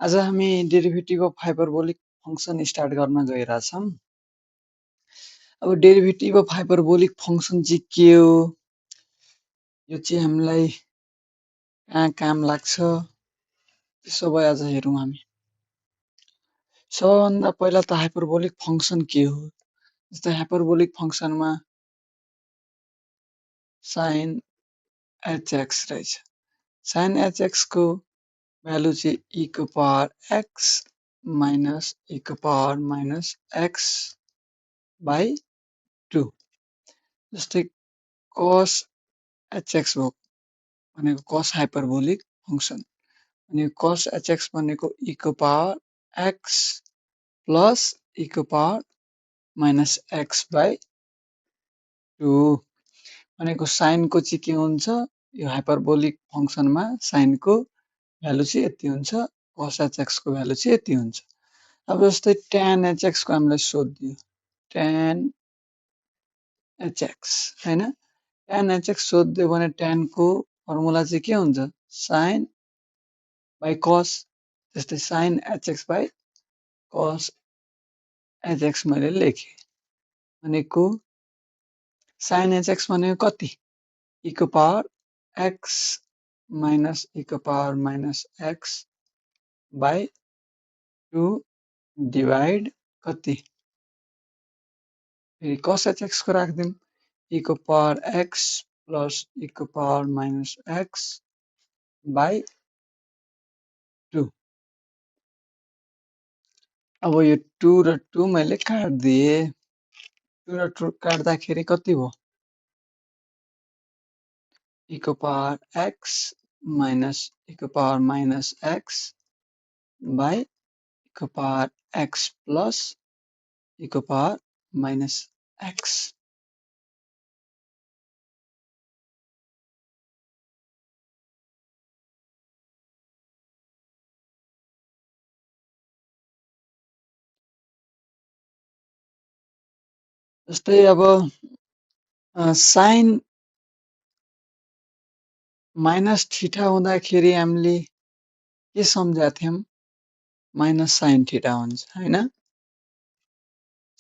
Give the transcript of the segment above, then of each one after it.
आज हामी derivative of hyperbolic function start गर्न गइरहेछौँ। अब डेरिभेटिभ अफ हाइपरबोलिक फंक्सन चाहिँ के हो, यो चाहिँ हामीलाई कहाँ काम लाग्छ, त्यसो भए आज हेरौँ हामी। सबभन्दा पहिला त हाइपरबोलिक फंक्सन के हो, जस्तै हाइपरबोलिक फंक्सनमा साइन hx रहेछ। साइन hx को भ्यालु चाहिँ e को पावर x माइनस e को पावर माइनस x बाई 2। जस्तै cos hx हो भनेको cos हाइपरबोलिक फंक्सन अनि cos hx भनेको e को पावर x प्लस e को पावर माइनस x बाई 2 भनेको साइन को चाहिँ के हुन्छ, यो हाइपरबोलिक फंक्सनमा साइन को भ्यालु चाहिँ यति हुन्छ, cos hx को भ्यालु चाहिँ यति हुन्छ। अब जस्तै tan hx को हामीलाई सोधिदियो, tan hx हैन, tan hx सोधिदियो भने tan को फर्मुला चाहिँ के हुन्छ, sin बाई cos। जस्तै sin hx by cos hx मैले लेखेँ भनेको sin hx भनेको कति, e को पावर x माइनस e को power minus x by 2 divide कति, फेरि cos hx को राख्दिउँ, e को पावर x प्लस e को पावर माइनस x बाई 2। अब यो 2 र 2 मैले काट्दिए, 2 र 2 काट्दाखेरि कति भयो, e को पावर x माइनस e को power minus x by e को पावर x प्लस e को पावर माइनस x। जस्तै अब साइन माइनस थीटा हुँदाखेरि हामीले के सम्झाएको थियौं, माइनस साइन थीटा हुन्छ हैन।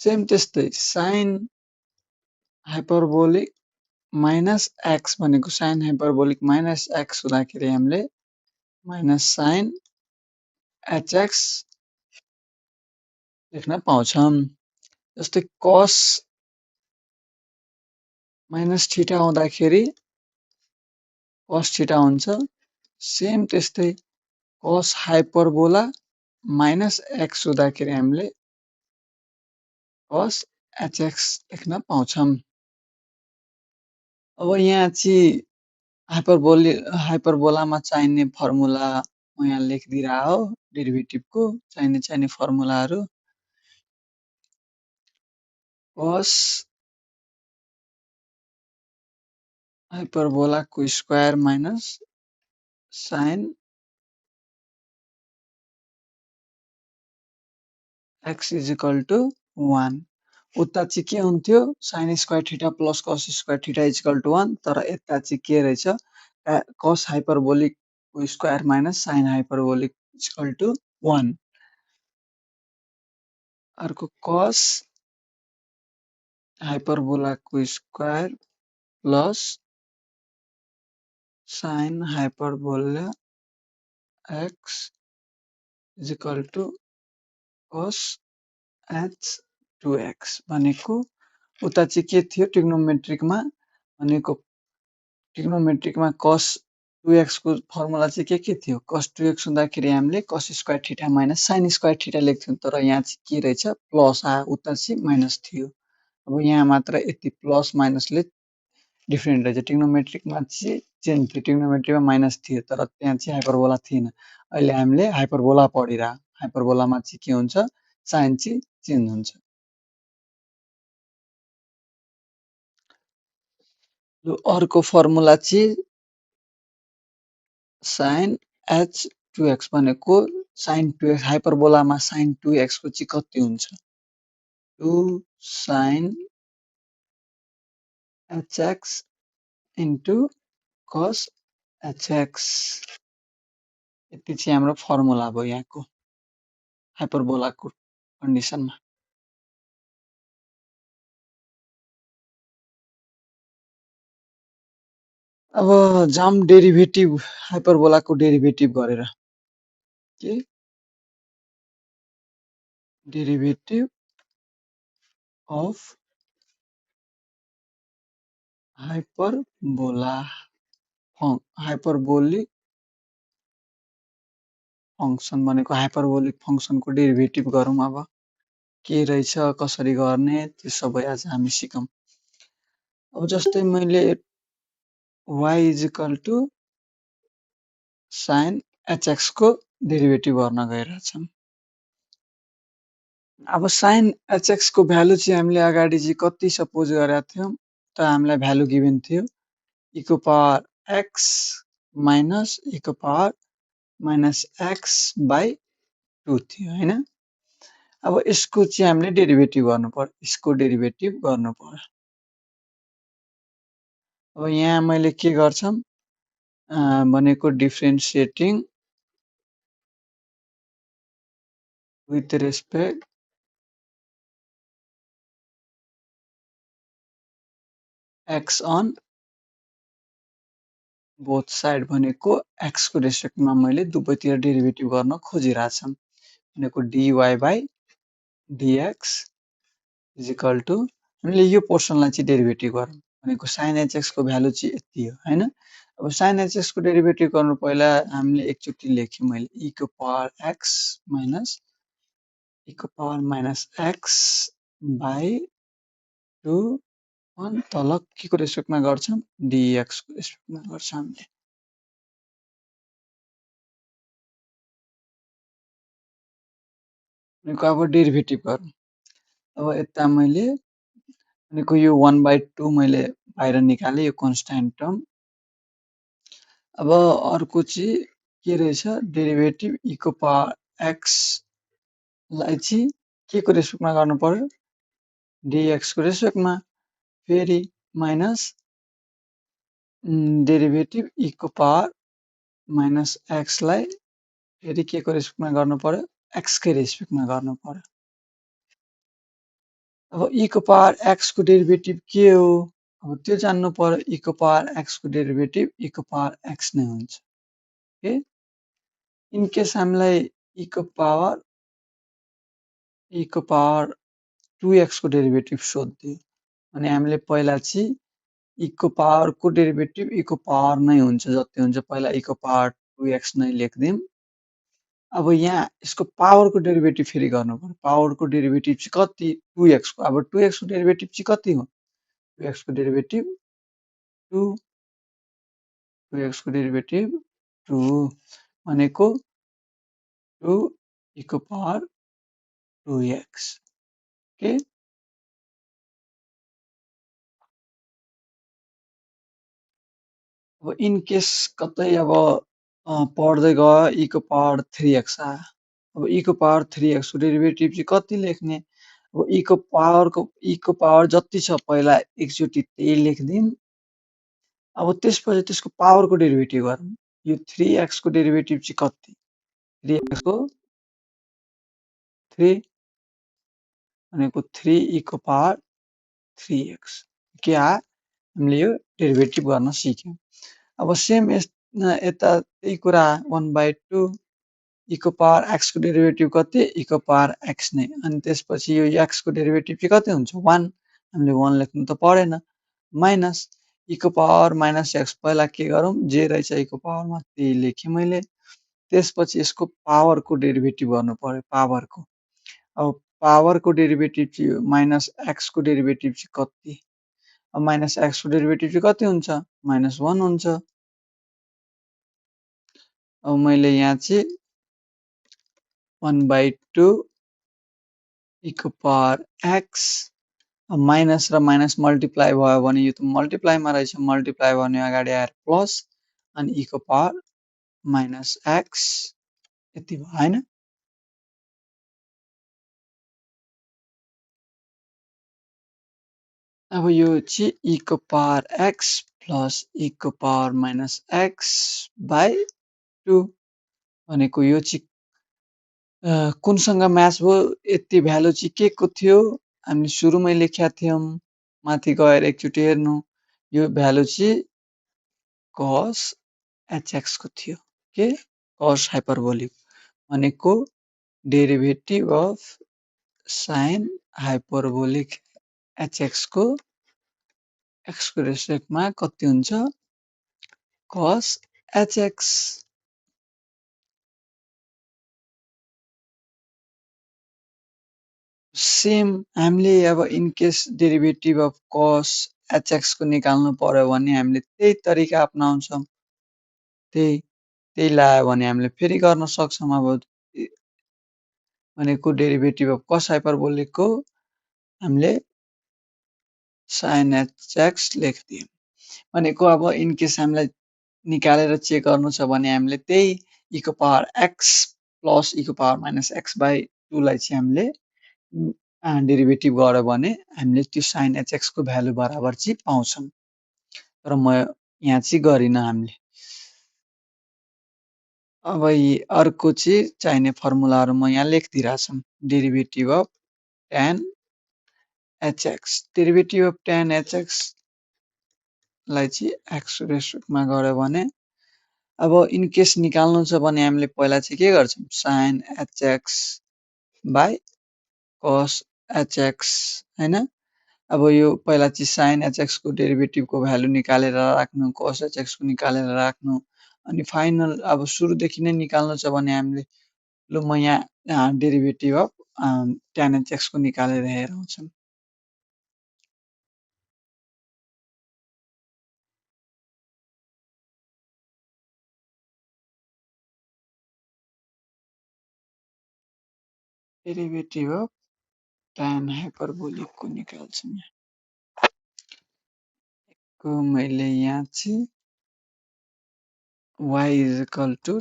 सेम त्यस्तै साइन हाइपरबोलिक माइनस x भनेको साइन हाइपरबोलिक माइनस x हुँदाखेरि हामीले माइनस साइन hx लेख्न पाउँछौं। जस्तै cos माइनस थीटा हुँदाखेरि cos थीटा हुन्छ। सेम त्यस्तै cos हाइपरबोला माइनस x हुँदाखेरि हामीले cos hx लेख्न पाउँछौं। अब यहाँ चाहिँ हाइपरबोलामा चाहिने फर्मुला म यहाँ लेखिदिरा हो, डेरिभेटिभको चाहिने फर्मुलाहरु cos हाइपरबोला को square minus sin x is equal to 1। उता चाहिँ के हुन्थ्यो, sin square theta plus cos square theta is equal to 1, तर यता चाहिँ के रहेछ, cos हाइपरबोलिक को square minus sin hyperbolic is equal to 1। अर्को cos हाइपरबोला को square plus sin hyperbola x is equal to cos h2x भनेको उता चाहिँ के थियो, ट्रिग्नोमेट्रिकमा भनेको ट्रिग्नोमेट्रिकमा cos 2x को फर्मुला चाहिँ के थियो, cos 2x हुँदाखेरि हामीले cos square theta minus sin square theta लेख्थ्यौं, तर यहाँ चाहिँ के रहेछ, प्लस आयो, उता चाहिँ माइनस थियो। अब यहाँ मात्र यति प्लस माइनसले डिफरेन्ट रहेछ, ट्रिग्नोमेट्रिकमा चाहिँ चेन्ज थियो, ट्रिग्नोमेट्रीमा माइनस थियो तर त्यहाँ चाहिँ हाइपरबोला थिएन। अहिले हामीले हाइपरबोला पढिरा, हाइपरबोलामा चाहिँ के हुन्छ, साइन चाहिँ चेन्ज हुन्छ। अर्को फर्मुला चाहिँ sin h2x भनेको sin 2x, हाइपरबोलामा sin 2x को चाहिँ कति हुन्छ, 2 sin hx into cos hx, यति चाहिँ हाम्रो फर्मुला भयो यहाँको। हाइपरबोलाको कन्डिसनमा। अब जाम डेरिभेटिभ हाइपरबोलाको डेरिभेटिभ गरेर के derivative of hyperbola hyperbolic function भनेको हाइपरबोलिक फङ्सनको डेरिभेटिभ गरौँ। अब के रहेछ कसरी गर्ने त्यो सबै आज हामी सिकौँ। अब जस्तै मैले y is equal to sine hx को डेरिभेटिभ गर्न गइरहेछौँ। अब साइन hx को भ्यालु चाहिँ हामीले अगाडि चाहिँ कति सपोज गरेका थियौँ त हामीलाई भ्यालु गिभन थियो e को पावर x माइनस e को पावर माइनस x बाई 2 थियो हैन। अब यसको चाहिँ हामीले डेरिभेटिभ गर्नु पर्यो, यसको डेरिभेटिभ गर्नु पर्यो। अब यहाँ मैले के गर्छौँ भनेको differentiating with respect x on both side भनेको x को रेस्पेक्टमा मैले दुवैतिर डेरिभेटिभ गर्न खोजिरहेछौँ भनेको dy by dx is equal to हामीले यो पोर्सनलाई चाहिँ डेरिभेटिभ गरौँ भनेको साइन hx को भ्यालु चाहिँ यति हो हैन। अब साइन hx को डेरिभेटिभ गर्नु पहिला हामीले एकचोटि लेखेँ मैले e को पावर x माइनस e को पावर माइनस x बाई 2 1 तल के को रेस्पेक्टमा गर्छौँ dx को रेस्पेक्टमा गर्छौँ हामीले। भनेको अब डेरिभेटिभ गरौँ। अब यता मैले भनेको यो 1/2 मैले बाहिर निकालेँ यो कन्स्ट्यान्ट टर्म। अब अर्को चाहिँ के रहेछ डेरिभेटिभ e को पावर x लाई चाहिँ के को रेस्पेक्टमा गर्नु पर्यो dx को रेस्पेक्टमा फेरि माइनस डेरिभेटिभ e को पावर माइनस x लाई फेरि के को रेस्पेक्टमा गर्नु पर्यो x कै रेस्पेक्टमा गर्नु पर्यो। अब e को पावर x को डेरिभेटिभ के हो अब त्यो जान्नु पर्यो। e को पावर x को डेरिभेटिभ e को पावर x नै हुन्छ ओके। इन केस हामीलाई e को पावर 2x को डेरिभेटिभ सोध्यो भने हामीले पहिला चाहिँ e को पावर को डेरिभेटिभ e को पावर नै हुन्छ जति हुन्छ पहिला e को पावर 2x नै लेख्दियौँ। अब यहाँ यसको पावरको डेरिभेटिभ फेरि गर्नु पर्यो। पावरको डेरिभेटिभ चाहिँ कति 2x को। अब 2x को डेरिभेटिभ चाहिँ कति हो 2x को डेरिभेटिभ 2 2x को डेरिभेटिभ 2 भनेको 2 e को पावर 2x ओके। अब इन केस कतै अब पढ्दै गयो e को पावर 3x आयो। अब e को पावर 3x को डेरिभेटिभ चाहिँ कति लेख्ने अब e को पावर जति छ पहिला एकचोटि त्यही लेख्दियौँ। अब त्यसपछि त्यसको पावरको डेरिभेटिभ गरौँ। यो 3x को डेरिभेटिभ चाहिँ कति 3x को 3 भनेको 3 e को पावर 3x के आयो हामीले यो डेरिभेटिभ गर्न सिक्यौँ। अब सेम यता त्यही कुरा 1/2 e को पावर x को डेरिभेटिभ कति e को पावर x नै अनि त्यसपछि यो x को डेरिभेटिभ चाहिँ कति हुन्छ 1 हामीले 1 लेख्नु त परेन माइनस e को पावर माइनस x पहिला के गरौँ जे रहेछ e को पावरमा त्यही लेखेँ मैले। त्यसपछि यसको पावरको डेरिभेटिभ गर्नु पर्यो पावरको। अब पावरको डेरिभेटिभ चाहिँ माइनस x को डेरिभेटिभ चाहिँ कति अब माइनस x को डेरिभेटिभ चाहिँ कति हुन्छ -1 हुन्छ। अब मैले यहाँ चाहिँ 1/2 e को पावर x माइनस र माइनस मल्टिप्लाई भयो भने यो त मल्टिप्लाईमा रहेछ मल्टिप्लाई भने अगाडि आएर प्लस अनि e को पावर माइनस x यति भयो हैन। अब यो चाहिँ e को पावर x प्लस e को पावर माइनस x बाई 2 भनेको यो चाहिँ कुनसँग म्याच भयो यति भ्यालु चाहिँ के को थियो हामीले सुरुमै लेखेका थियौँ माथि गएर एकचोटि हेर्नु यो भ्यालु चाहिँ cos hx को थियो के cos हाइपरबोलिक भनेको derivative of sine hyperbolic hx को x को रेस्पेक्टमा कति हुन्छ cos hx सेम हामीले अब in case derivative of cos hx को निकाल्नु पर्यो भने हामीले त्यही तरिका अपनाउँछौँ त्यही लायो भने हामीले फेरि गर्न सक्छौँ अब भनेको डेरिभेटिभ अफ cos हाइपरबोलिकको हामीले sin hx लेख्दियौँ भनेको अब इन केस हामीलाई निकालेर चेक गर्नु छ भने हामीले त्यही e को पावर x प्लस e को पावर माइनस x बाई 2 लाई चाहिँ हामीले डेरिभेटिभ गर्यो भने हामीले त्यो sin hx को भ्यालु बराबर चाहिँ पाउँछौँ तर म यहाँ चाहिँ गरिन हामीले अब अर्को चाहिँ चाहिने फर्मुलाहरू म यहाँ लेखिदिइरहेछौँ derivative of tan hx derivative of tan hx लाई चाहिँ x रेस्पेक्टमा गर्यो भने अब इन केस निकाल्नु छ भने हामीले पहिला चाहिँ के गर्छौँ sin hx by cos hx हैन अब यो पहिला चाहिँ sin hx को डेरिभेटिभ को भ्यालु निकालेर राख्नु cos hx को निकालेर राख्नु अनि फाइनल अब सुरुदेखि नै निकाल्नु छ भने हामीले ल म यहाँ डेरिभेटिभ अफ tan hx को निकालेर हेरौँछौँ डेरिभेटिभ अफ tan हाइपरबोलिक को निकाल्छौँ को मैले यहाँ चाहिँ y is equal to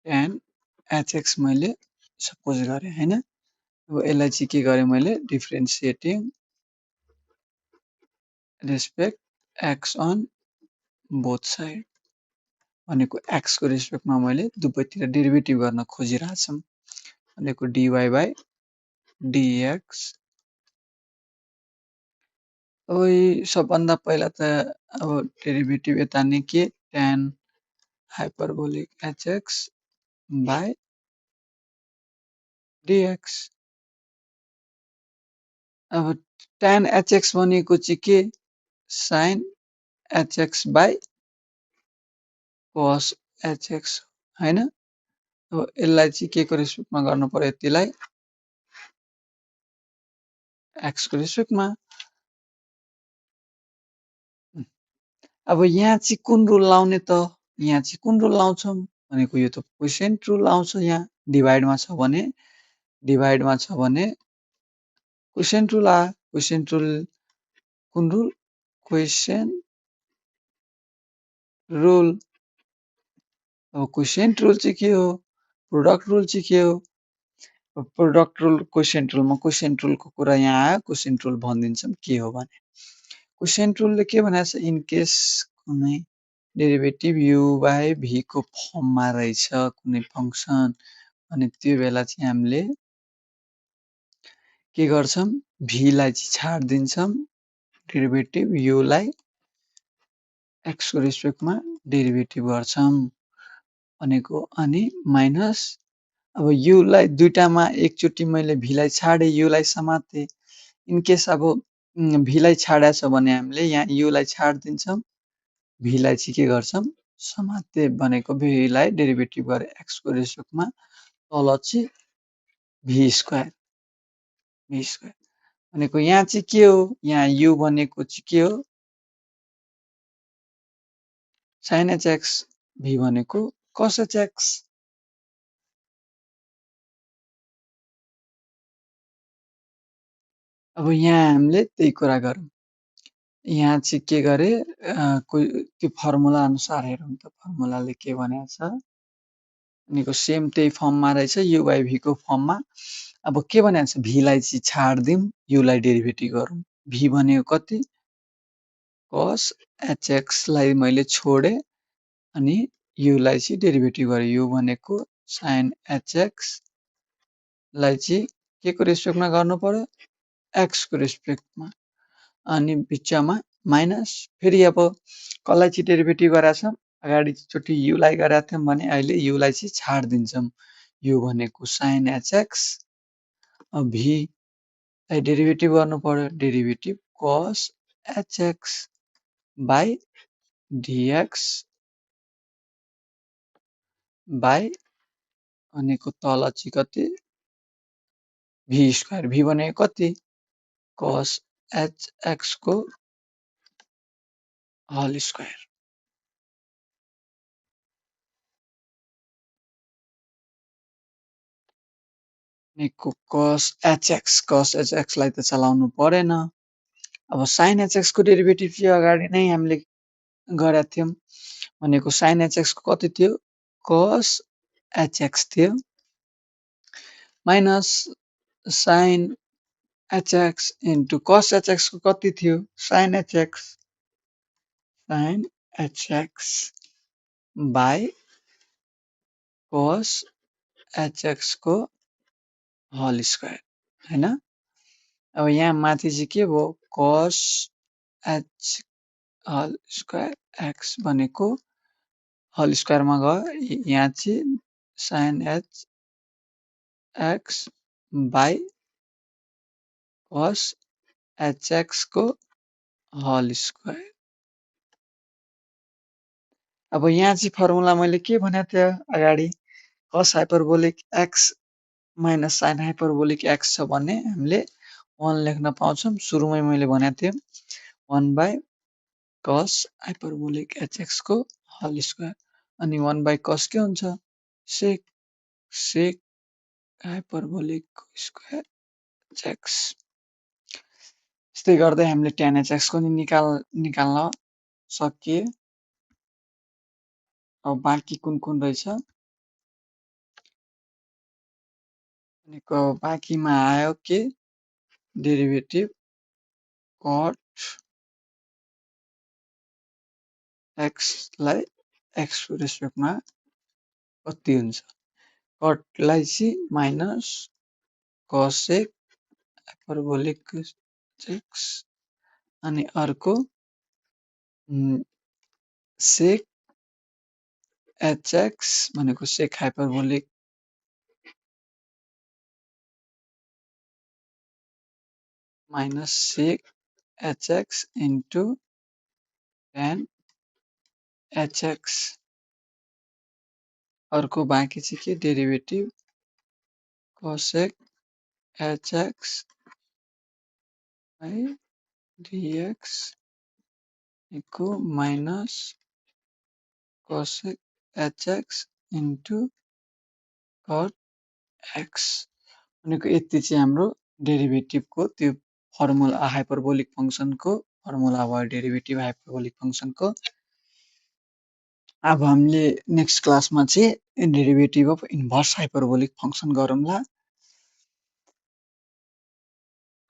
tan hx मैले सपोज गरेँ हैन अब यसलाई चाहिँ के गरेँ मैले differentiating respect x on both side भनेको x को रेस्पेक्टमा मैले दुवैतिर डेरिभेटिभ गर्न खोजिरहेछौँ भनेको dy बाई dx अब सबभन्दा पहिला त अब डेरिभेटिभ यता नै के tan hyperbolic hx by dx अब tan hx भनेको चाहिँ के sin hx by cos hx हैन अब यसलाई चाहिँ के को रेस्पेक्टमा गर्नु पर्यो यतिलाई x को रेस्पेक्टमा अब यहाँ चाहिँ कुन रुल लाउने त यहाँ चाहिँ कुन रुल लाउँछौँ भनेको यो त क्वोसिएन्ट रुल आउँछ यहाँ डिभाइडमा छ भने क्वोसिएन्ट रुल क्वोसिएन्ट रुल कुन रुल क्वोसिएन्ट रुल अब क्वोसिएन्ट रुल चाहिँ के हो प्रोडक्ट रुल चाहिँ के हो प्रोडक्ट रुल क्वोसिएन्ट रुलको कुरा यहाँ आयो क्वोसिएन्ट रुल भनिदिन्छौँ के हो भने क्वोसिएन्ट रुलले के भनेको छ इन केस कुनै डेरिभेटिभ u बाई v को फर्ममा रहेछ कुनै फंक्सन अनि त्यो बेला चाहिँ हामीले के गर्छौँ v लाई चाहिँ छाड्दिन्छौँ डेरिभेटिभ u लाई x को रेस्पेक्टमा डेरिभेटिभ गर्छौँ भनेको अनि माइनस अब u लाई दुईटामा एकचोटि मैले v लाई छाडे u लाई समाते इन केस अब v लाई छाडेको छ भने हामीले यहाँ u लाई छाड्दिन्छौँ v लाई चाहिँ के गर्छौँ समाते भनेको v लाई डेरिभेटिभ गरे x को रेस्पेक्टमा तल चाहिँ v स्क्वायर भनेको यहाँ चाहिँ के हो यहाँ u भनेको चाहिँ के हो sin hx v भनेको cos hx अब यहाँ हामीले त्यही कुरा गरौँ यहाँ चाहिँ के गरे त्यो फर्मुला अनुसार हेरौँ त फर्मुलाले के भनेको छ भनेको सेम त्यही फर्ममा रहेछ u बाई v को फर्ममा अब के भनेको छ v लाई चाहिँ छाड्दिउँ u लाई डेरिभेटिभ गरौँ v भनेको कति cos hx लाई मैले छोडे अनि u लाई चाहिँ डेरिभेटिभ गरे u भनेको sin hx लाई चाहिँ के को रेस्पेक्टमा गर्नु पर्यो x को रेस्पेक्टमा अनि बिचमा माइनस फेरि अब कसलाई चाहिँ डेरिभेटिभ गरेका छौँ अगाडि चोटि u लाई गरेका थियौँ भने अहिले u लाई चाहिँ छाड्दिन्छौँ u भनेको sin hx v लाई डेरिभेटिभ गर्नु पर्यो derivative cos hx by dx by भनेको तल चाहिँ कति v स्क्वायर v भनेको कति cos hx को होल स्क्वायर भनेको cos hx लाई त चलाउनु परेन अब sin hx को डेरिभेटिभ चाहिँ अगाडि नै हामीले गरेका थियौँ भनेको sin hx को कति थियो cos hx थियो minus sin hx into cos hx को कति थियो sin hx by cos hx को होल स्क्वायर हैन अब यहाँ माथि चाहिँ के भयो cos h whole square x भनेको होल स्क्वायरमा गयो यहाँ चाहिँ sin hx by cos hx को होल स्क्वायर अब यहाँ चाहिँ फर्मुला मैले के भनेको थिएँ अगाडि cos hyperbolic x minus sin hyperbolic x छ भने हामीले 1 लेख्न पाउँछौँ सुरुमै मैले भनेको थिएँ 1 by cos hyperbolic hx को होल स्क्वायर अनि 1 by cos के हुन्छ sec hyperbolic स्क्वायर hx यस्तै गर्दै हामीले tan hx को नि निकाल्न सकिए अब बाँकी कुन रहेछ भनेको बाँकीमा आयो के डेरिभेटिभ cot x लाई x को रेस्पेक्टमा कति हुन्छ cot लाई चाहिँ माइनस cosec hyperbolic hx अनि अर्को sec hx भनेको sec hyperbolic minus sec hx into tan hx अर्को बाँकी चाहिँ के derivative cosec hx by dx इको minus cosec hx into cot x भनेको यति चाहिँ हाम्रो डेरिभेटिभको त्यो फर्मुला हाइपरबोलिक फंक्सनको फर्मुला भयो डेरिभेटिभ हाइपरबोलिक फंक्सनको अब हामीले नेक्स्ट क्लासमा चाहिँ derivative of inverse hyperbolic function गरौँला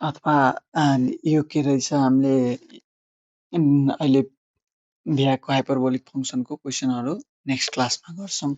अथवा यो के रहेछ हामीले अहिले भ्याएको हाइपरबोलिक फंक्सनको क्वेशनहरु नेक्स्ट क्लासमा गर्छौं